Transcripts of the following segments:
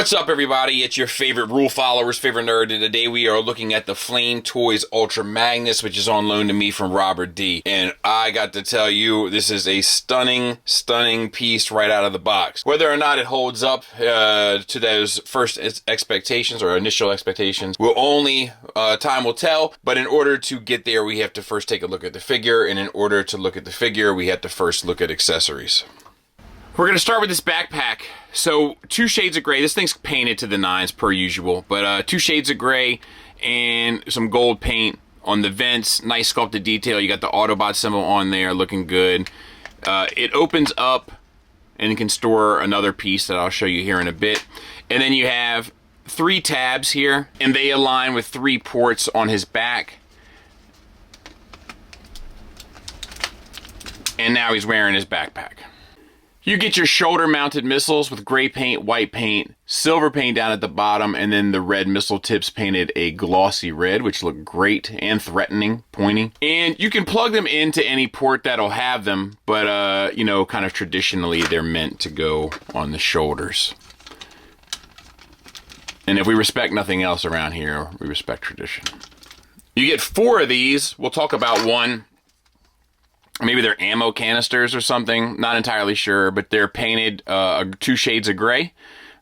What's up, everybody? It's your favorite rule followers, favorite nerd, and today we are looking at the Flame Toys Ultra Magnus, which is on loan to me from Robert D. And I got to tell you, this is a stunning, stunning piece right out of the box. Whether or not it holds up to those first expectations or initial expectations will only time will tell. But in order to get there, we have to first take a look at the figure, and in order to look at the figure, we have to first look at accessories. We're going to start with this backpack. So, 2 shades of gray. This thing's painted to the nines per usual, but 2 shades of gray and some gold paint on the vents. Nice sculpted detail. You got the Autobot symbol on there, looking good. It opens up and can store another piece that I'll show you here in a bit. And then you have 3 tabs here, and they align with 3 ports on his back. And now he's wearing his backpack. You get your shoulder-mounted missiles with gray paint, white paint, silver paint down at the bottom, and then the red missile tips painted a glossy red, which look great and threatening, pointy. And you can plug them into any port that'll have them, but, you know, kind of traditionally, they're meant to go on the shoulders. And if we respect nothing else around here, we respect tradition. You get 4 of these. We'll talk about one. Maybe they're ammo canisters or something, not entirely sure, but they're painted 2 shades of gray,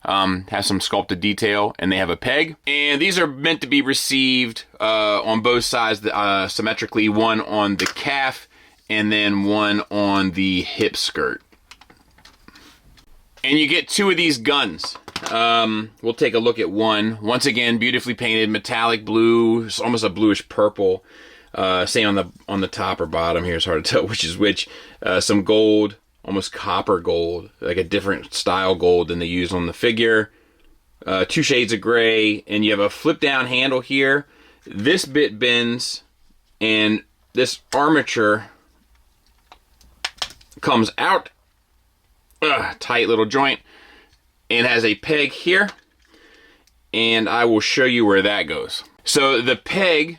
have some sculpted detail, and they have a peg. And these are meant to be received on both sides symmetrically, one on the calf and then one on the hip skirt. And you get 2 of these guns. We'll take a look at one. Once again, beautifully painted, metallic blue, it's almost a bluish purple. Say on the top or bottom here, it's hard to tell which is which. Some gold, almost copper gold, like a different style gold than they use on the figure. 2 shades of gray, and you have a flip down handle here. This bit bends, and this armature comes out. Tight little joint, and has a peg here. And I will show you where that goes. So the peg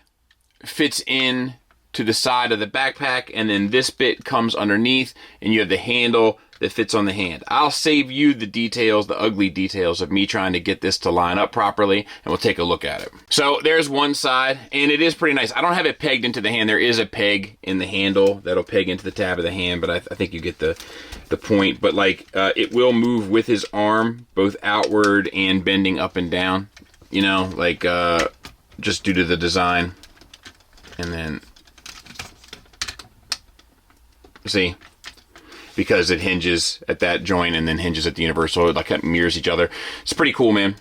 fits in to the side of the backpack, and then this bit comes underneath, and you have the handle that fits on the hand. I'll save you the details, the ugly details of me trying to get this to line up properly, and we'll take a look at it. So there's one side, and it is pretty nice. I don't have it pegged into the hand. There is a peg in the handle that'll peg into the tab of the hand, but I think you get the point. But like, it will move with his arm, both outward and bending up and down, you know, like just due to the design. And then, see, because it hinges at that joint and then hinges at the universal, it like kind of mirrors each other. It's pretty cool, man.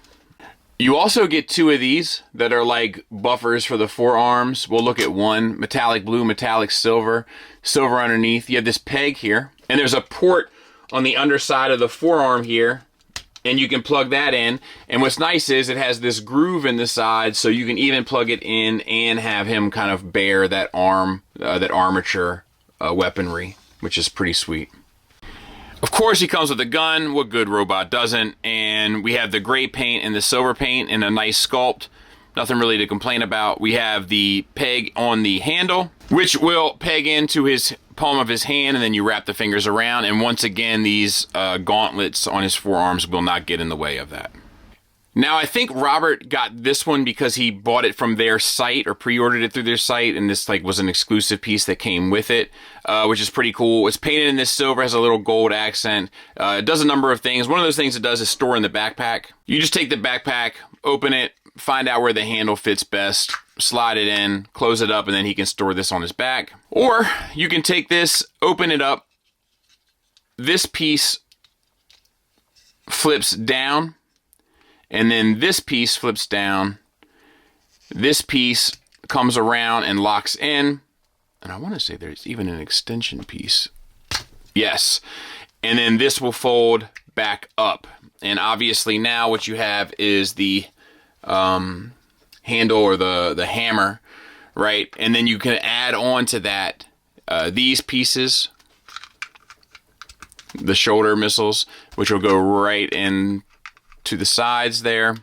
You also get 2 of these that are like buffers for the forearms. We'll look at one, metallic blue, metallic silver, silver underneath. You have this peg here, and there's a port on the underside of the forearm here, and you can plug that in. And what's nice is it has this groove in the side, so you can even plug it in and have him kind of bear that arm, that armature weaponry, which is pretty sweet. Of course, he comes with a gun. What good robot doesn't? And we have the gray paint and the silver paint and a nice sculpt. Nothing really to complain about. We have the peg on the handle, which will peg into his palm of his hand, and then you wrap the fingers around. And once again, these gauntlets on his forearms will not get in the way of that. Now, I think Robert got this one because he bought it from their site or pre-ordered it through their site, and this like was an exclusive piece that came with it, which is pretty cool. It's painted in this silver, has a little gold accent. It does a number of things. One of those things it does is store in the backpack. You just take the backpack, open it, find out where the handle fits best, slide it in, close it up, and then he can store this on his back. Or you can take this, open it up. This piece flips down, and then this piece flips down. This piece comes around and locks in. And I want to say there's even an extension piece. Yes. And then this will fold back up. And obviously now what you have is the handle or the hammer, right? And then you can add on to that these pieces, the shoulder missiles, which will go right in to the sides there.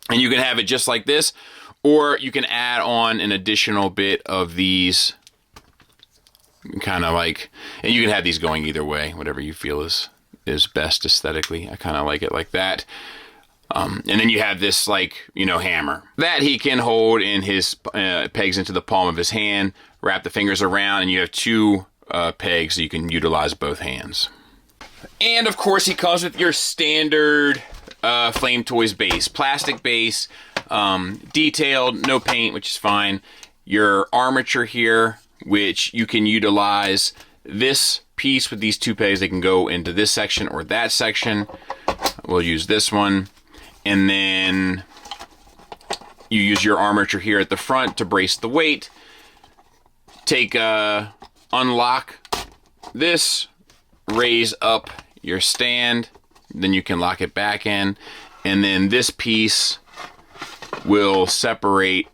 And you can have it just like this, or you can add on an additional bit of these kind of like, and you can have these going either way, whatever you feel is best aesthetically. I kind of like it like that. And then you have this, like, you know, hammer that he can hold in his pegs into the palm of his hand, wrap the fingers around, and you have two pegs so you can utilize both hands. And of course, he comes with your standard Flame Toys base, plastic base, detailed, no paint, which is fine. Your armature here, which you can utilize this piece with these two pegs. They can go into this section or that section. We'll use this one. And then you use your armature here at the front to brace the weight. Unlock this, raise up your stand, then you can lock it back in. And then this piece will separate,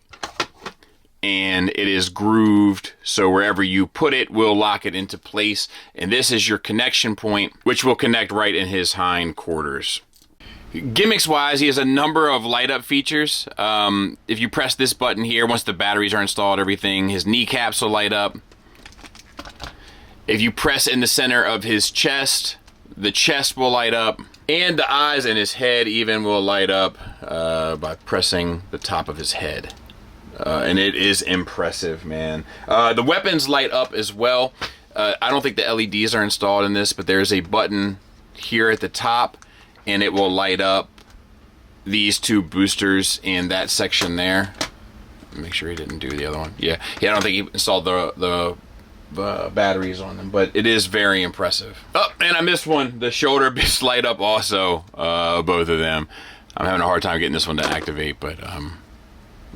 and it is grooved, so wherever you put it will lock it into place. And this is your connection point, which will connect right in his hind quarters. Gimmicks wise, he has a number of light up features. If you press this button here, once the batteries are installed, everything, his kneecaps will light up. If you press in the center of his chest, the chest will light up, and the eyes and his head even will light up by pressing the top of his head. And it is impressive, man. The weapons light up as well. I don't think the LEDs are installed in this, but there's a button here at the top, and it will light up these two boosters and that section there. Make sure he didn't do the other one. Yeah, I don't think he installed the batteries on them, but it is very impressive. Oh, and I missed one. The shoulder bits light up also, both of them. I'm having a hard time getting this one to activate, but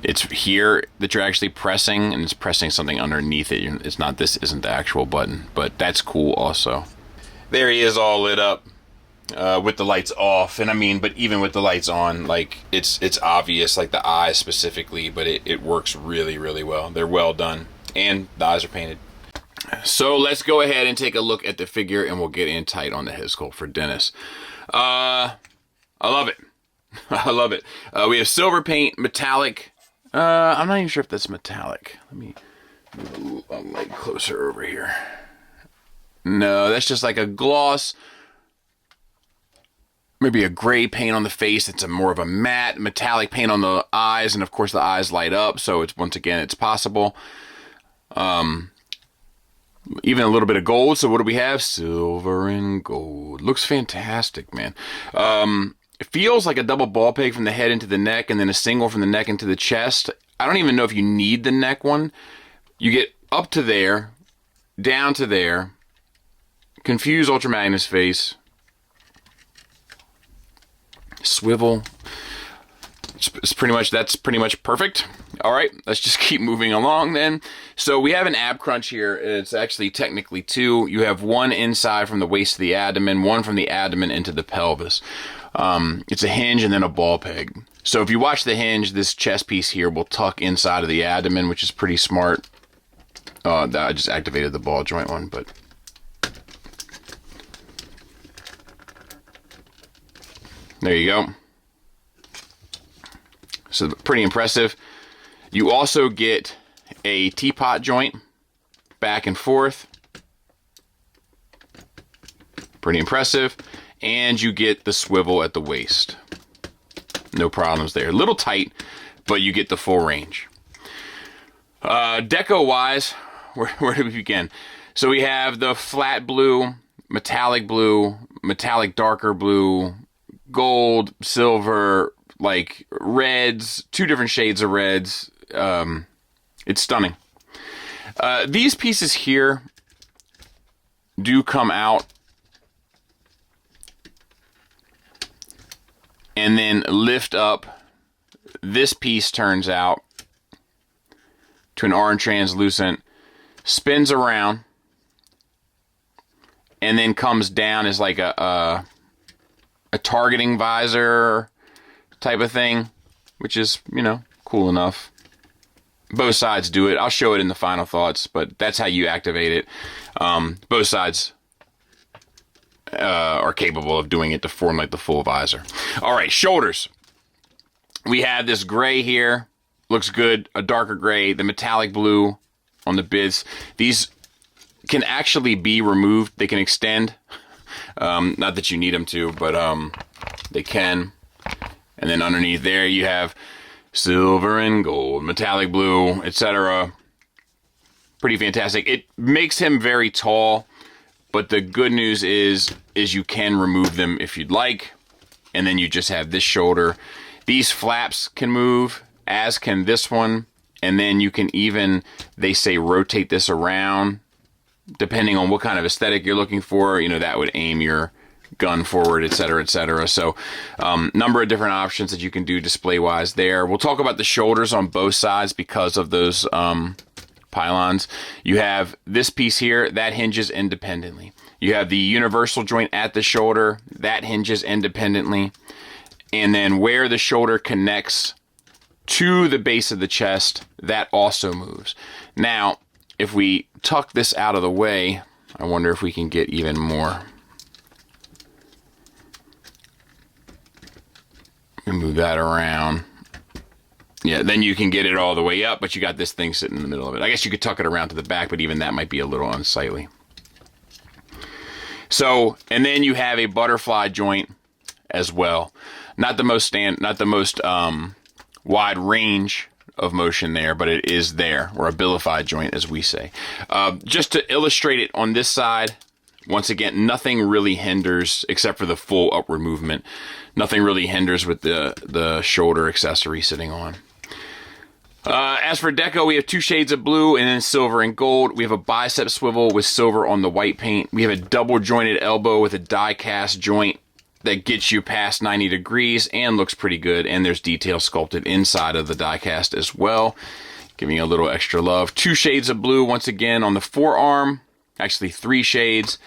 it's here that you're actually pressing, and it's pressing something underneath it. It's not, this isn't the actual button, but that's cool also. There he is, all lit up. With the lights off, and I mean, but even with the lights on, like, it's obvious, like the eyes specifically, but it works really, really well. They're well done, and the eyes are painted. So let's go ahead and take a look at the figure, and we'll get in tight on the head sculpt for Dennis. I love it. I love it. We have silver paint, metallic. I'm not even sure if that's metallic. Let me move a light closer over here. No, that's just like a gloss. Maybe a gray paint on the face. It's more of a matte metallic paint on the eyes, and of course the eyes light up, so it's, once again, it's possible. Even a little bit of gold. So what do we have? Silver and gold. Looks fantastic, man. It feels like a double ball peg from the head into the neck, and then a single from the neck into the chest. I don't even know if you need the neck one. You get up to there, down to there, confuse Ultra Magnus face, swivel. It's pretty much, that's pretty much perfect. All right, let's just keep moving along then. So we have an ab crunch here. It's actually technically two. You have one inside from the waist to the abdomen, one from the abdomen into the pelvis. It's a hinge and then a ball peg. So if you watch the hinge, this chest piece here will tuck inside of the abdomen, which is pretty smart. I just activated the ball joint one, but there you go. So pretty impressive. You also get a teapot joint, back and forth. Pretty impressive. And you get the swivel at the waist. No problems there. A little tight, but you get the full range. Deco-wise, where do we begin? So we have the flat blue, metallic darker blue, gold, silver, like reds, two different shades of reds. It's stunning. These pieces here do come out and then lift up. This piece turns out to an orange translucent, spins around, and then comes down as like a targeting visor type of thing, which is, you know, cool enough. Both sides do it. I'll show it in the final thoughts, but that's how you activate it. Both sides are capable of doing it to form like the full visor. All right, shoulders. We have this gray here. Looks good. A darker gray. The metallic blue on the bits. These can actually be removed. They can extend. Not that you need them to, but they can. And then underneath there you have silver and gold, metallic blue, etc. Pretty fantastic. It makes him very tall, but the good news is you can remove them if you'd like. And then you just have this shoulder. These flaps can move, as can this one. And then you can even, they say, rotate this around, depending on what kind of aesthetic you're looking for. You know, that would aim your gun forward, etc., etc. So, number of different options that you can do display-wise there. We'll talk about the shoulders on both sides because of those pylons. You have this piece here, that hinges independently. You have the universal joint at the shoulder, that hinges independently. And then where the shoulder connects to the base of the chest, that also moves. Now, if we tuck this out of the way, I wonder if we can get even more. Move that around. Yeah, then you can get it all the way up, but you got this thing sitting in the middle of it. I guess you could tuck it around to the back, but even that might be a little unsightly. So, and then you have a butterfly joint as well. Not the most wide range of motion there, but it is there, or a billified joint, as we say. Just to illustrate it on this side, once again, nothing really hinders, except for the full upward movement. Nothing really hinders with the shoulder accessory sitting on. As for deco, we have 2 shades of blue and then silver and gold. We have a bicep swivel with silver on the white paint. We have a double jointed elbow with a die cast joint that gets you past 90 degrees and looks pretty good. And there's detail sculpted inside of the die cast as well, giving you a little extra love. 2 shades of blue once again on the forearm, actually 3 shades.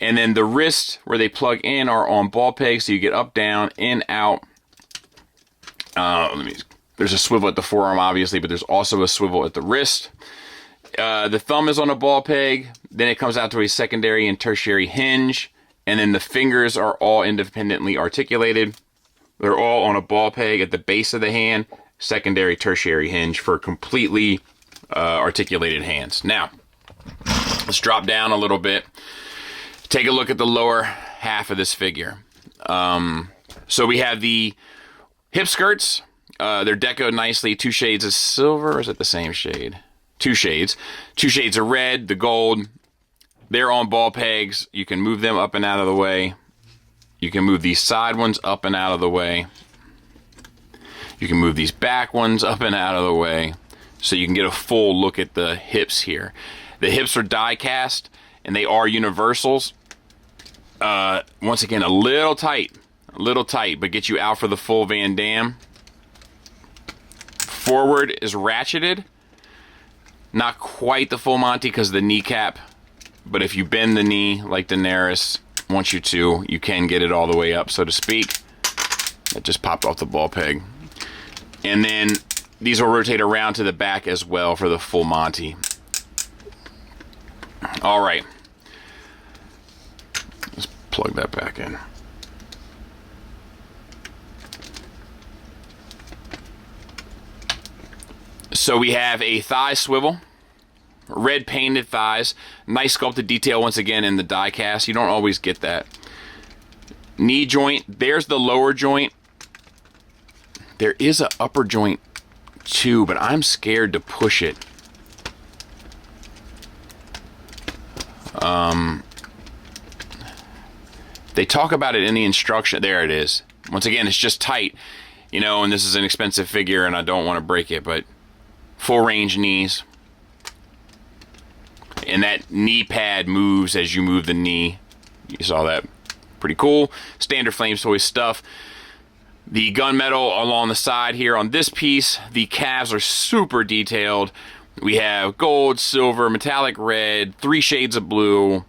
And then the wrist where they plug in are on ball pegs, so you get up, down, in, out. There's a swivel at the forearm, obviously, but there's also a swivel at the wrist. The thumb is on a ball peg. Then it comes out to a secondary and tertiary hinge. And then the fingers are all independently articulated. They're all on a ball peg at the base of the hand. Secondary, tertiary hinge for completely articulated hands. Now, let's drop down a little bit. Take a look at the lower half of this figure. So we have the hip skirts. They're decoed nicely. 2 shades of silver. Or is it the same shade? 2 shades. 2 shades of red, the gold. They're on ball pegs. You can move them up and out of the way. You can move these side ones up and out of the way. You can move these back ones up and out of the way. So you can get a full look at the hips here. The hips are die cast and they are universals. Once again, a little tight, but get you out for the full Van Damme. Forward is ratcheted. Not quite the full Monty because of the kneecap. But if you bend the knee like Daenerys wants you to, you can get it all the way up, so to speak. That just popped off the ball peg. And then these will rotate around to the back as well for the full Monty. All right. Let's plug that back in. So we have a thigh swivel. Red painted thighs, nice sculpted detail once again in the die cast. You don't always get that. Knee joint, there's the lower joint. There is an upper joint too, but I'm scared to push it. They talk about it in the instruction. There it is. Once again, it's just tight, you know, and this is an expensive figure and I don't want to break it, but full range knees. And that knee pad moves as you move the knee. You saw that. Pretty cool. Standard Flames Toys stuff. The gunmetal along the side here on this piece. The calves are super detailed. We have gold, silver, metallic red, 3 shades of blue,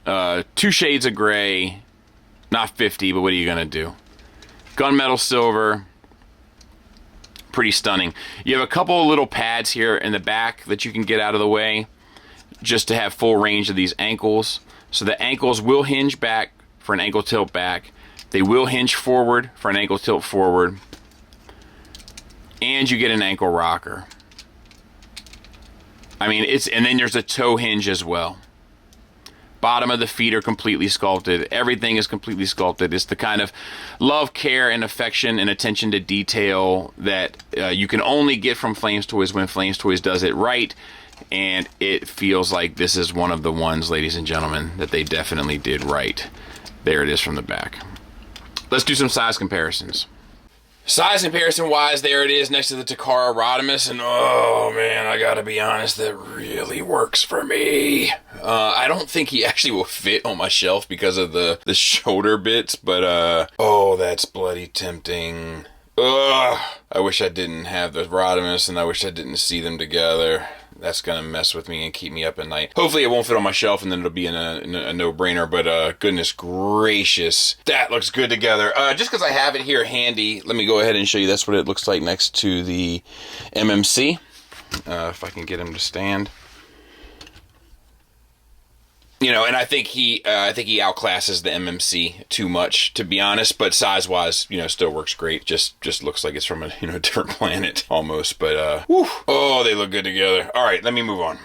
2 shades of gray. Not 50, but what are you going to do? Gunmetal silver. Pretty stunning. You have a couple of little pads here in the back that you can get out of the way, just to have full range of these ankles. So the ankles will hinge back for an ankle tilt back. They will hinge forward for an ankle tilt forward. And you get an ankle rocker. I mean, and then there's a toe hinge as well. Bottom of the feet are completely sculpted. Everything is completely sculpted. It's the kind of love, care, and affection and attention to detail that you can only get from Flames Toys when Flames Toys does it right. And it feels like this is one of the ones, ladies and gentlemen, that they definitely did right. There it is from the back. Let's do some size comparisons. Size comparison wise, there it is next to the Takara Rodimus, and oh man, I gotta be honest, that really works for me. I don't think he actually will fit on my shelf because of the shoulder bits, but oh, that's bloody tempting. Ugh, I wish I didn't have the Rodimus, and I wish I didn't see them together. That's gonna mess with me and keep me up at night. Hopefully it won't fit on my shelf and then it'll be a no-brainer, but goodness gracious, that looks good together. Just because I have it here handy, let me go ahead and show you. That's what it looks like next to the MMC. If I can get him to stand. You know, and I think he outclasses the MMC too much, to be honest. But size-wise, you know, still works great. Just looks like it's from a different planet almost. But whew, oh, they look good together. All right, let me move on.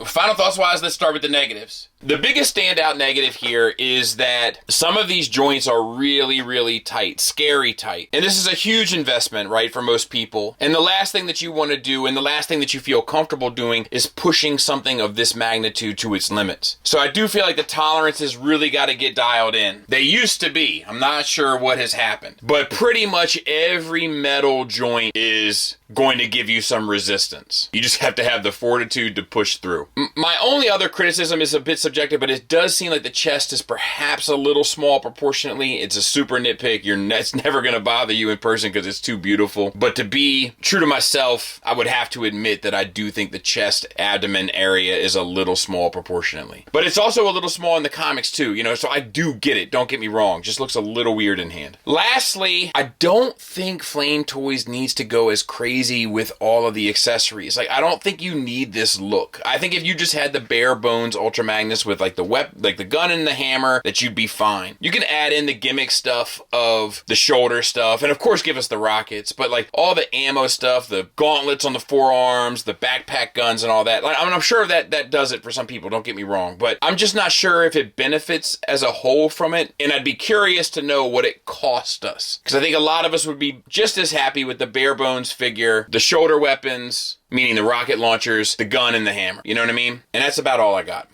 Final thoughts wise, let's start with the negatives. The biggest standout negative here is that some of these joints are really, really tight, scary tight. And this is a huge investment, right, for most people. And the last thing that you want to do and the last thing that you feel comfortable doing is pushing something of this magnitude to its limits. So I do feel like the tolerances really got to get dialed in. They used to be. I'm not sure what has happened. But pretty much every metal joint is going to give you some resistance. You just have to have the fortitude to push through. My only other criticism is a bit subjective, but it does seem like the chest is perhaps a little small proportionately. It's a super nitpick. It's never going to bother you in person because it's too beautiful. But to be true to myself, I would have to admit that I do think the chest abdomen area is a little small proportionately. But it's also a little small in the comics too, so I do get it. Don't get me wrong. Just looks a little weird in hand. Lastly, I don't think Flame Toys needs to go as crazy with all of the accessories. Like, I don't think you need this look. I think if you just had the bare bones Ultra Magnus with like the gun and the hammer, that you'd be fine. You can add in the gimmick stuff of the shoulder stuff, and of course give us the rockets, but like all the ammo stuff, the gauntlets on the forearms, the backpack guns and all that. Like, I'm sure that does it for some people, don't get me wrong, but I'm just not sure if it benefits as a whole from it, and I'd be curious to know what it cost us. Because I think a lot of us would be just as happy with the bare bones figure, the shoulder weapons, meaning the rocket launchers, the gun, and the hammer. You know what I mean? And that's about all I got.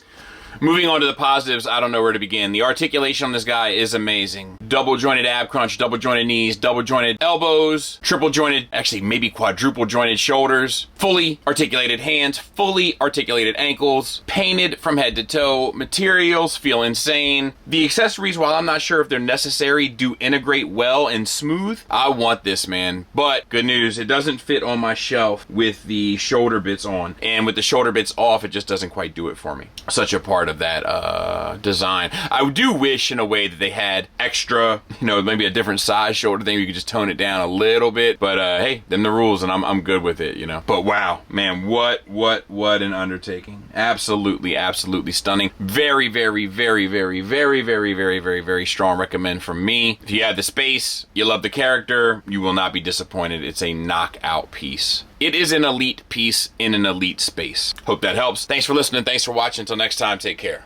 Moving on to the positives, I don't know where to begin. The articulation on this guy is amazing. Double jointed ab crunch, double jointed knees, double jointed elbows, triple jointed, actually maybe quadruple jointed shoulders, fully articulated hands, fully articulated ankles, painted from head to toe, materials feel insane. The accessories, while I'm not sure if they're necessary, do integrate well and smooth. I want this, man. But good news, it doesn't fit on my shelf with the shoulder bits on. And with the shoulder bits off, it just doesn't quite do it for me. Such a part of that design. I do wish in a way that they had extra, maybe a different size shoulder thing. You could just tone it down a little bit, but hey, them the rules, and I'm good with it, But wow, man, what an undertaking. Absolutely stunning. Very, very, very, very, very, very, very, very, very strong recommend from me. If you have the space, you love the character, you will not be disappointed. It's a knockout piece. It is an elite piece in an elite space. Hope that helps. Thanks for listening. Thanks for watching. Until next time, take care.